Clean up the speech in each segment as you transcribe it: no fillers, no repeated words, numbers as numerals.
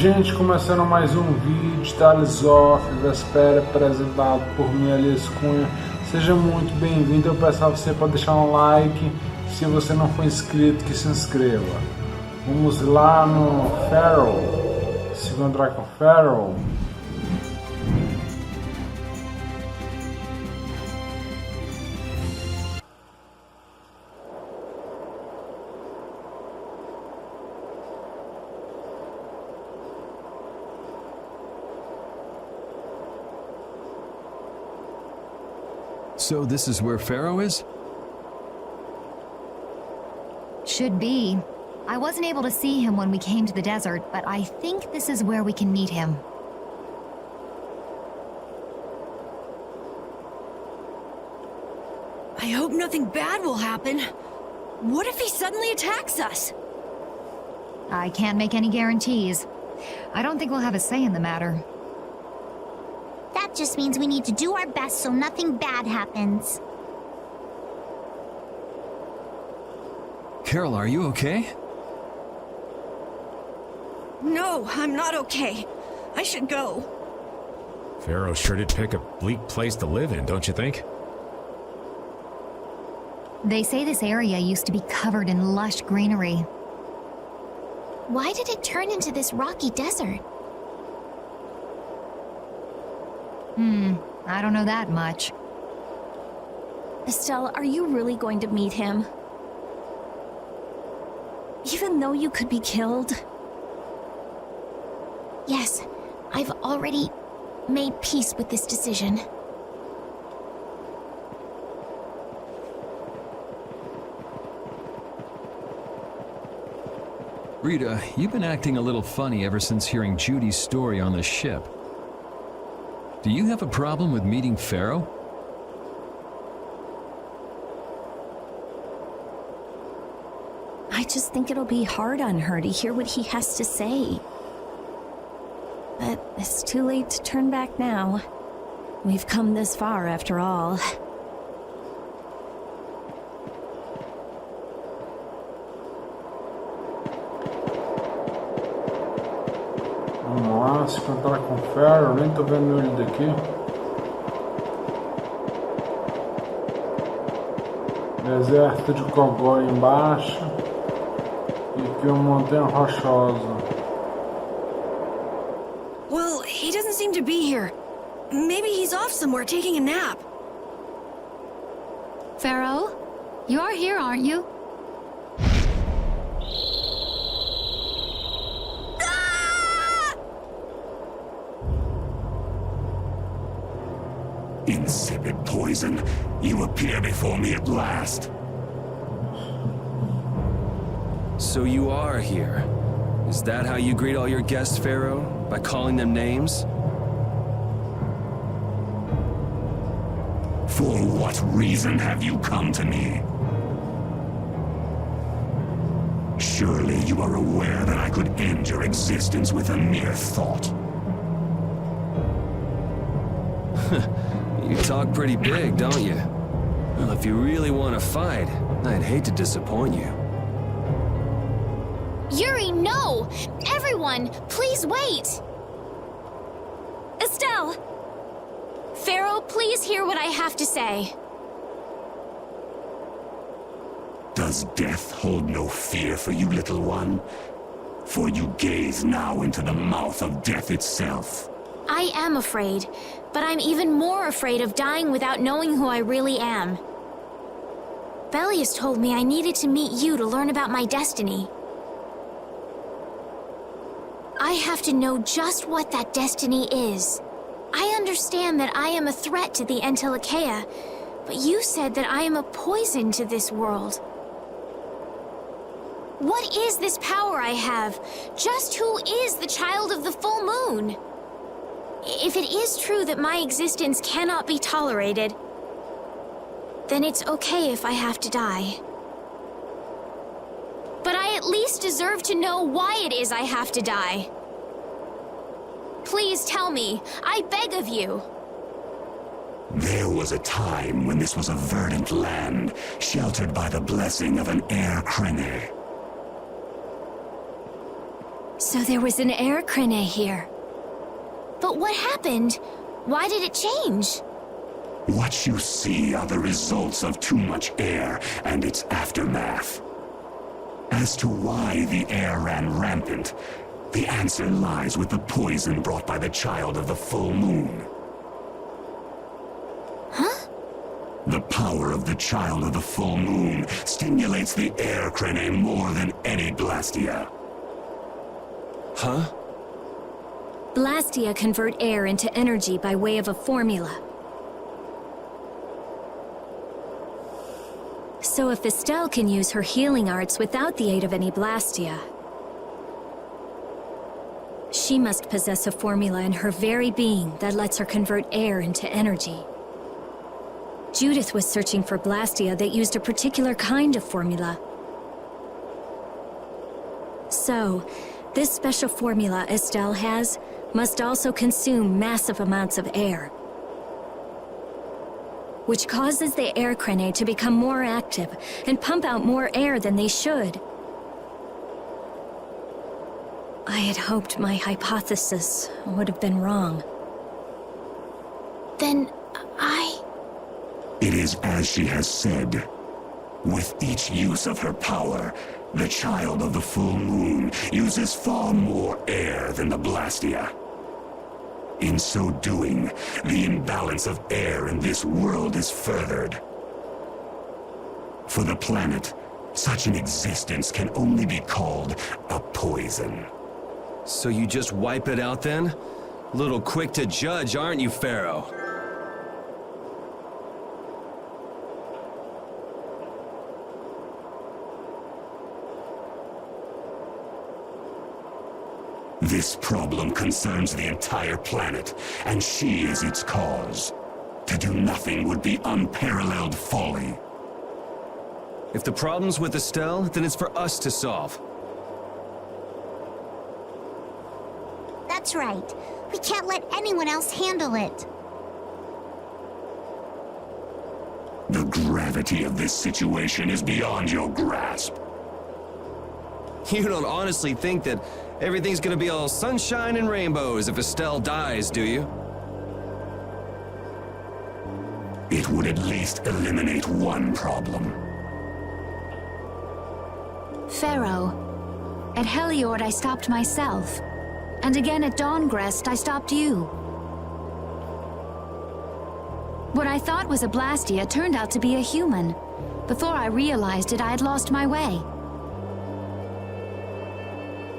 Gente, começando mais um vídeo, Tales of Vesperia, apresentado por mim, Elias Cunha. Seja muito bem-vindo. Eu peço a você para deixar um like. Se você não for inscrito, que se inscreva. Vamos lá no Phaeroh, se encontrar com Phaeroh. So this is where Phaeroh is? Should be. I wasn't able to see him when we came to the desert, but I think this is where we can meet him. I hope nothing bad will happen. What if he suddenly attacks us? I can't make any guarantees. I don't think we'll have a say in the matter. That just means we need to do our best so nothing bad happens. Carol, are you okay? No, I'm not okay. I should go. Phaeroh sure did pick a bleak place to live in, don't you think? They say this area used to be covered in lush greenery. Why did it turn into this rocky desert? I don't know that much. Estelle, are you really going to meet him? Even though you could be killed? Yes, I've already made peace with this decision. Rita, you've been acting a little funny ever since hearing Judy's story on the ship. Do you have a problem with meeting Phaeroh? I just think it'll be hard on her to hear what he has to say. But it's too late to turn back now. We've come this far after all. Vamos lá, se encontrar com Phaeroh. Nem tô vendo ele daqui. Deserto de Cogó embaixo. E aqui uma montanha rochosa. Well, he doesn't seem to be here. Maybe he's off somewhere taking a nap. Phaeroh? You are here, aren't you? Insipid poison, you appear before me at last. So you are here. Is that how you greet all your guests, Phaeroh? By calling them names? For what reason have you come to me? Surely you are aware that I could end your existence with a mere thought. You talk pretty big, don't you? Well, if you really want to fight, I'd hate to disappoint you. Yuri, no! Everyone, please wait! Estelle! Phaeroh, please hear what I have to say. Does death hold no fear for you, little one? For you gaze now into the mouth of death itself. I am afraid, but I'm even more afraid of dying without knowing who I really am. Belius told me I needed to meet you to learn about my destiny. I have to know just what that destiny is. I understand that I am a threat to the Entelikeia, but you said that I am a poison to this world. What is this power I have? Just who is the child of the full moon? If it is true that my existence cannot be tolerated, then it's okay if I have to die. But I at least deserve to know why it is I have to die. Please tell me, I beg of you. There was a time when this was a verdant land, sheltered by the blessing of an air Crag. So there was an air crane here. But what happened? Why did it change? What you see are the results of too much air and its aftermath. As to why the air ran rampant, the answer lies with the poison brought by the child of the full moon. Huh? The power of the child of the full moon stimulates the air crane more than any Blastia. Huh? Blastia convert air into energy by way of a formula. So if Estelle can use her healing arts without the aid of any Blastia, she must possess a formula in her very being that lets her convert air into energy. Judith was searching for Blastia that used a particular kind of formula. So, this special formula Estelle has must also consume massive amounts of air, which causes the air crane to become more active and pump out more air than they should. I had hoped my hypothesis would have been wrong. Then It is as she has said. With each use of her power, the child of the full moon uses far more air than the Blastia. In so doing, the imbalance of air in this world is furthered. For the planet, such an existence can only be called a poison. So you just wipe it out then? Little quick to judge, aren't you, Phaeroh? This problem concerns the entire planet, and she is its cause. To do nothing would be unparalleled folly. If the problem's with Estelle, then it's for us to solve. That's right. We can't let anyone else handle it. The gravity of this situation is beyond your grasp. You don't honestly think that everything's gonna be all sunshine and rainbows if Estelle dies, do you? It would at least eliminate one problem. Phaeroh, at Heliord I stopped myself. And again at Dawngrest I stopped you. What I thought was a Blastia turned out to be a human. Before I realized it, I had lost my way.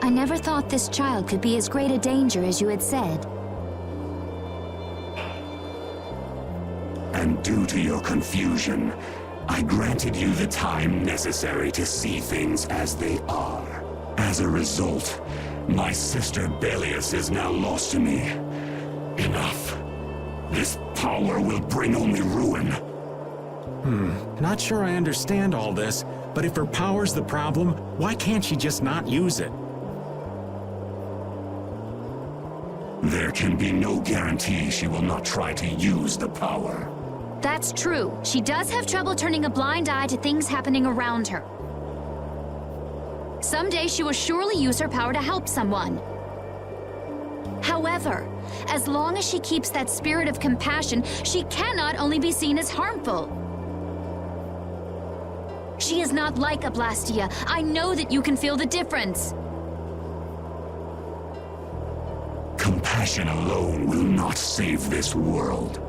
I never thought this child could be as great a danger as you had said. And due to your confusion, I granted you the time necessary to see things as they are. As a result, my sister Belius is now lost to me. Enough. This power will bring only ruin. Not sure I understand all this, but if her power's the problem, why can't she just not use it? There can be no guarantee she will not try to use the power. That's true. She does have trouble turning a blind eye to things happening around her. Someday she will surely use her power to help someone. However, as long as she keeps that spirit of compassion, she cannot only be seen as harmful. She is not like a Blastia. I know that you can feel the difference. Compassion alone will not save this world.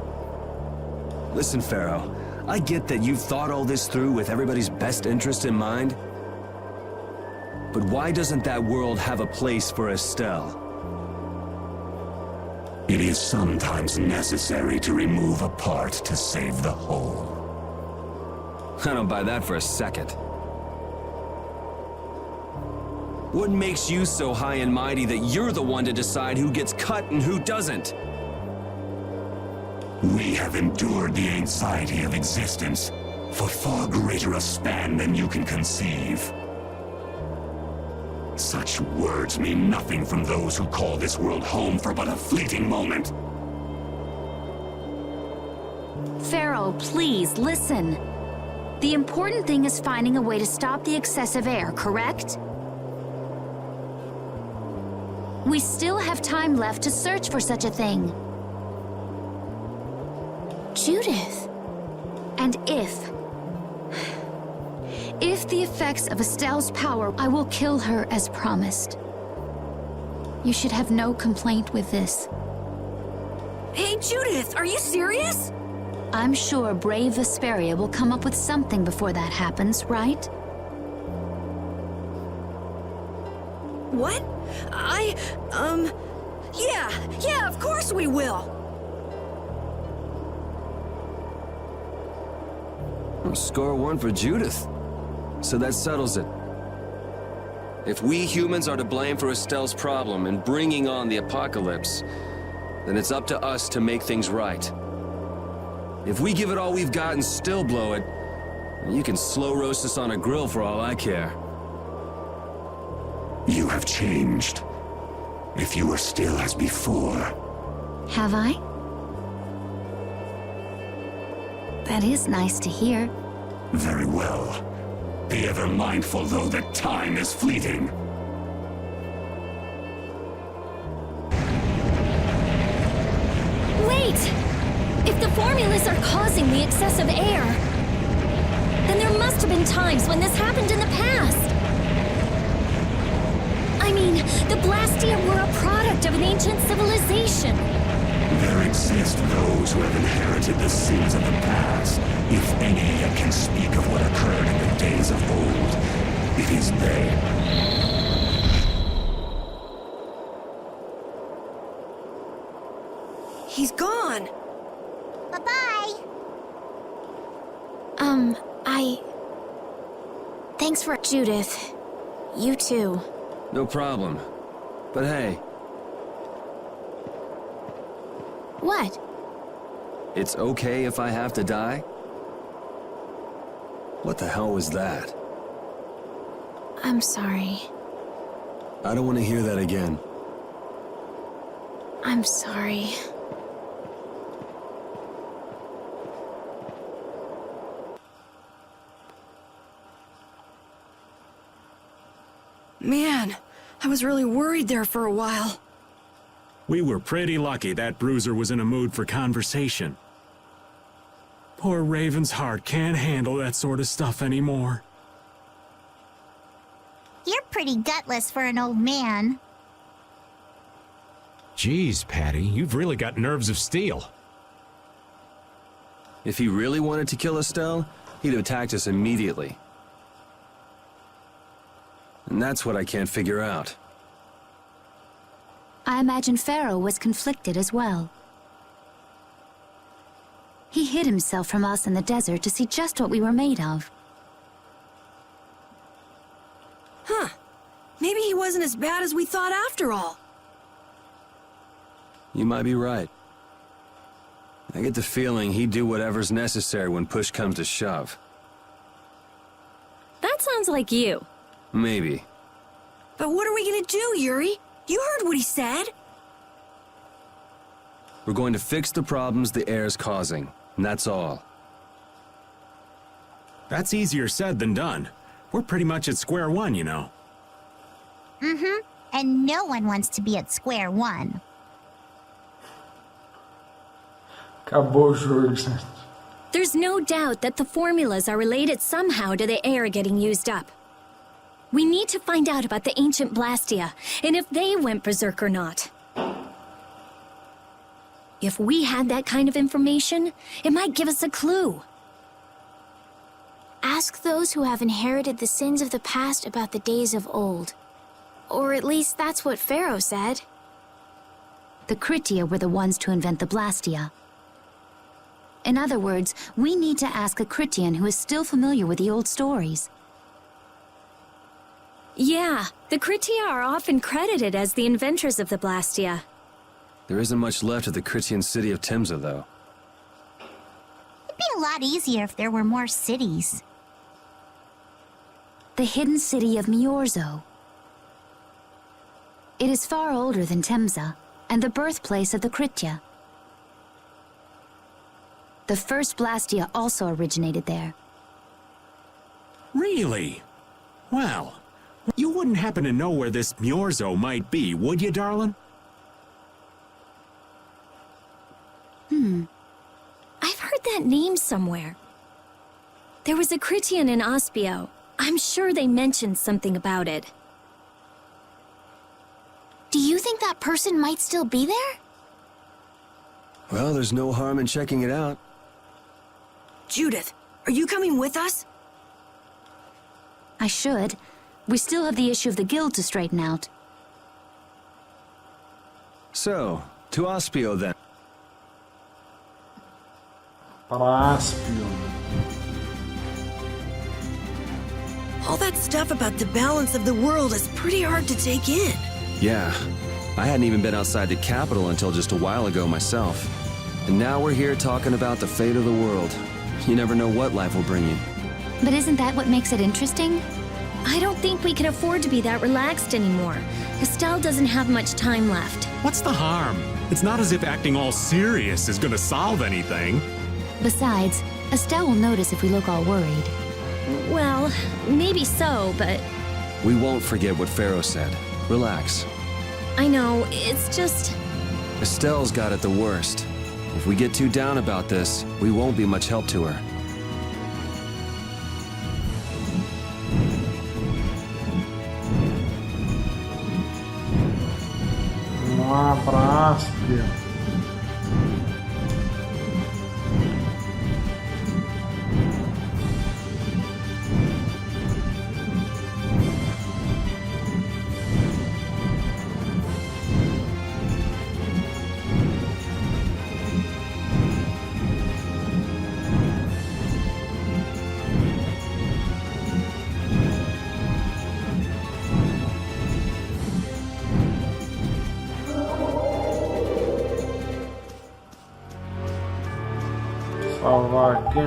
Listen, Phaeroh, I get that you've thought all this through with everybody's best interest in mind. But why doesn't that world have a place for Estelle? It is sometimes necessary to remove a part to save the whole. I don't buy that for a second. What makes you so high and mighty that you're the one to decide who gets cut and who doesn't? We have endured the anxiety of existence for far greater a span than you can conceive. Such words mean nothing from those who call this world home for but a fleeting moment. Phaeroh, please, listen. The important thing is finding a way to stop the excessive air, correct? We still have time left to search for such a thing. Judith. And if the effects of Estelle's power, I will kill her as promised. You should have no complaint with this. Hey, Judith, are you serious? I'm sure brave Vesperia will come up with something before that happens, right? What? Yeah, of course we will. Score one for Judith. So that settles it. If we humans are to blame for Estelle's problem and bringing on the apocalypse, then it's up to us to make things right. If we give it all we've got and still blow it, you can slow roast us on a grill for all I care. You have changed. If you were still as before. Have I? That is nice to hear. Very well. Be ever mindful, though, that time is fleeting. Wait! If the formulas are causing the excessive air, then there must have been times when this happened in the past. I mean, the Blastia were a product of an ancient civilization. There exist those who have inherited the sins of the past. If any yet can speak of what occurred in the days of old, it is they. He's gone. Bye-bye. Thanks for Judith. You too. No problem. But hey, What? it's okay if I have to die? What the hell was that? I'm sorry. I don't want to hear that again. I'm sorry. Man, I was really worried there for a while. We were pretty lucky that bruiser was in a mood for conversation. Poor Raven's heart can't handle that sort of stuff anymore. You're pretty gutless for an old man. Geez, Patty, you've really got nerves of steel. If he really wanted to kill Estelle, he'd have attacked us immediately. And that's what I can't figure out. I imagine Phaeroh was conflicted as well. He hid himself from us in the desert to see just what we were made of. Huh. Maybe he wasn't as bad as we thought after all. You might be right. I get the feeling he'd do whatever's necessary when push comes to shove. That sounds like you. Maybe. But what are we gonna do, Yuri? You heard what he said. We're going to fix the problems the air's causing, and that's all. That's easier said than done. We're pretty much at square one, you know. Mm-hmm. And no one wants to be at square one. Acabou o jogo, gente. There's no doubt that the formulas are related somehow to the air getting used up. We need to find out about the ancient Blastia, and if they went berserk or not. If we had that kind of information, it might give us a clue. Ask those who have inherited the sins of the past about the days of old. Or at least that's what Phaeroh said. The Critia were the ones to invent the Blastia. In other words, we need to ask a Critian who is still familiar with the old stories. Yeah, the Critia are often credited as the inventors of the Blastia. There isn't much left of the Critian city of Temsa, though. It'd be a lot easier if there were more cities. The hidden city of Miorzo. It is far older than Temsa, and the birthplace of the Critia. The first Blastia also originated there. Really? Well, You wouldn't happen to know where this Myorzo might be, would you, darling? I've heard that name somewhere. There was a Critian in Ospio. I'm sure they mentioned something about it. Do you think that person might still be there? Well, there's no harm in checking it out. Judith, are you coming with us? I should. We still have the issue of the guild to straighten out. So, to Ospio then. Para Aspio. All that stuff about the balance of the world is pretty hard to take in. Yeah, I hadn't even been outside the capital until just a while ago myself. And now we're here talking about the fate of the world. You never know what life will bring you. But isn't that what makes it interesting? I don't think we can afford to be that relaxed anymore. Estelle doesn't have much time left. What's the harm? It's not as if acting all serious is gonna solve anything. Besides, Estelle will notice if we look all worried. Well, maybe so, but... We won't forget what Phaeroh said. Relax. I know, it's just... Estelle's got it the worst. If we get too down about this, we won't be much help to her. Vamos lá para Aspio. Salvar aqui.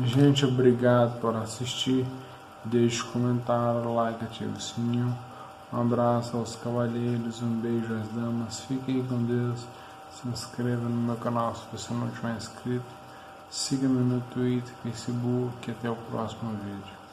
Gente, obrigado por assistir. Deixe um comentário, like, ative o sininho. Um abraço aos cavalheiros, um beijo às damas. Fiquem com Deus. Se inscreva no meu canal se você não tiver inscrito. Siga-me no Twitter, Facebook e até o próximo vídeo.